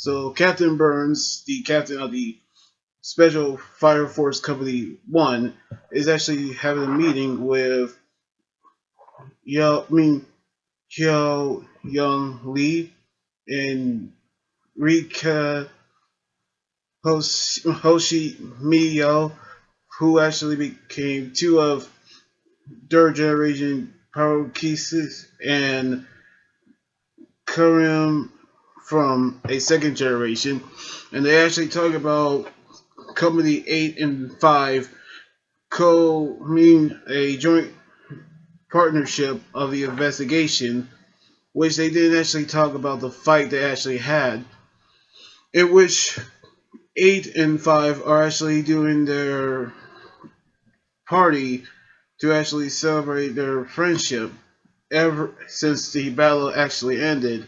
So Captain Burns, the captain of the Special Fire Force Company 1, is actually having a meeting with Hyo Young Lee and Rika Hoshi Miyo, who actually became two of third generation Parokesis, and Karim from a second generation. And they actually talk about Company 8 and 5 mean a joint partnership of the investigation, which they didn't actually talk about the fight they actually had, in which 8 and 5 are actually doing their party to actually celebrate their friendship ever since the battle actually ended,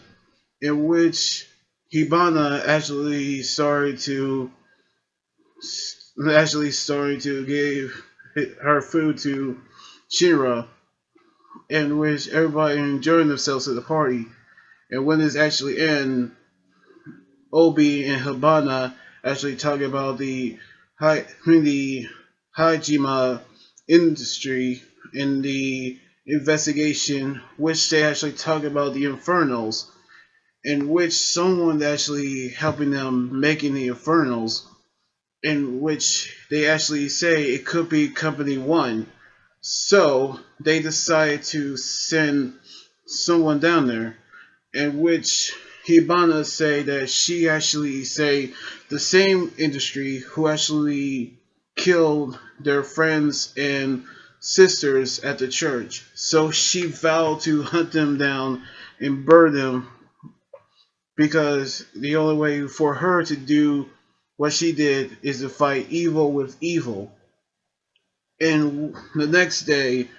in which Hibana actually started to give her food to Shinra, in which everybody enjoying themselves at the party. And when this actually ends, Obi and Hibana actually talk about the Hajima industry in the investigation, which they actually talk about the Infernals, in which someone actually helping them making the Infernals, in which they actually say it could be Company 1. So they decide to send someone down there, in which Hibana say that she actually say the same industry who actually killed their friends and sisters at the church. So she vowed to hunt them down and burn them, because the only way for her to do what she did is to fight evil with evil. And the next day,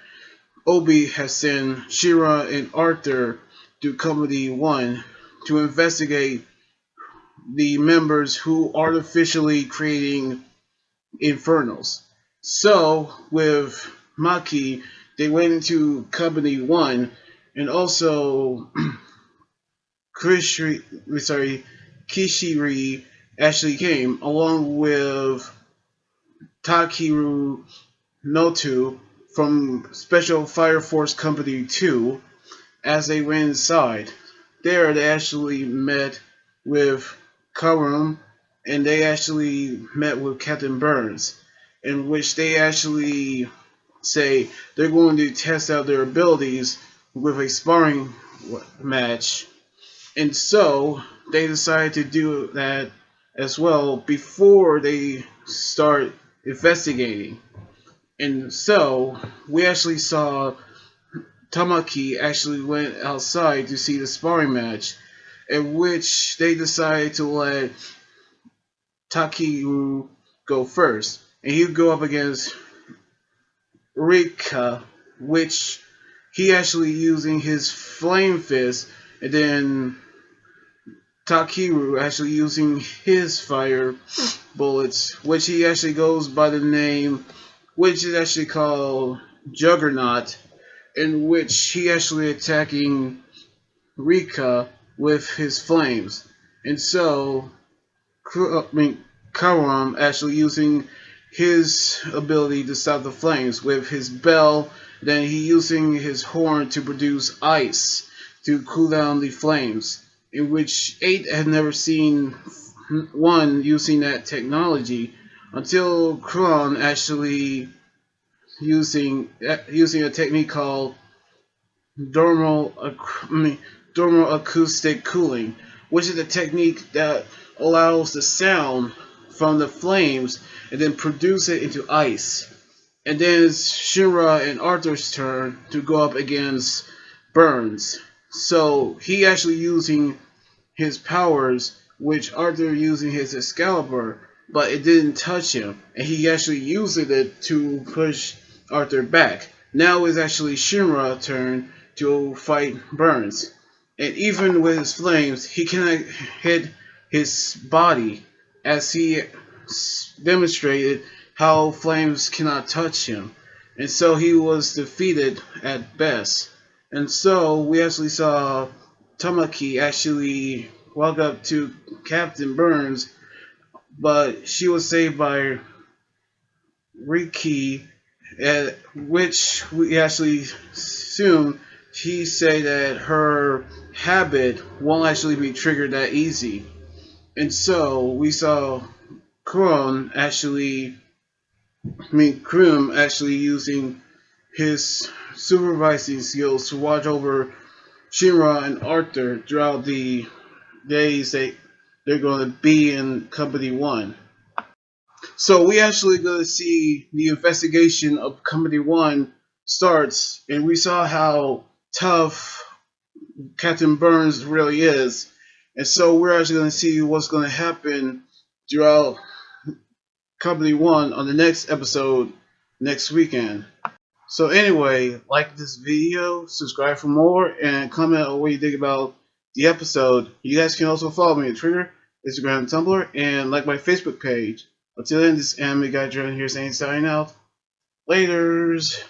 Obi has sent Shira and Arthur to Company 1 to investigate the members who artificially creating infernals. So with Maki, they went into Company 1, and also Kishiri actually came along with Takiru Notu from Special Fire Force Company 2. As they went inside, there they actually met with Karum, and they actually met with Captain Burns, in which they actually say they're going to test out their abilities with a sparring match. And so they decided to do that as well before they start investigating. And so we actually saw Tamaki actually went outside to see the sparring match, in which they decided to let Takiru go first. And he'd go up against Rika, which he actually using his flame fist, and then Takiru actually using his fire bullets, which he actually goes by the name, which is actually called Juggernaut, in which he actually attacking Rika with his flames. And so, Karam actually using his ability to stop the flames with his bell, then he using his horn to produce ice to cool down the flames, in which 8 had never seen one using that technology until Kron actually using a technique called dermal, dermal acoustic cooling, which is a technique that allows the sound from the flames and then produce it into ice. And then it's Shinra and Arthur's turn to go up against Burns. So he actually using his powers, which Arthur using his Excalibur, but it didn't touch him, and he actually used it to push Arthur back. Now it's actually Shinra's turn to fight Burns, and even with his flames, he cannot hit his body, as he demonstrated how flames cannot touch him, and so he was defeated at best. And so we actually saw Tamaki actually walk up to Captain Burns, but she was saved by Riki, at which we actually soon she said that her habit won't actually be triggered that easy. And so we saw Krum actually using his supervising skills to watch over Shinra and Arthur throughout the days they're going to be in Company 1. So we actually going to see the investigation of Company 1 starts, and we saw how tough Captain Burns really is. And so we're actually going to see what's going to happen throughout Company 1 on the next episode next weekend. So anyway, like this video, subscribe for more, and comment on what you think about the episode. You guys can also follow me on Twitter, Instagram, and Tumblr, and like my Facebook page. Until then, this is Anime Guy Jordan here saying signing out. Laters!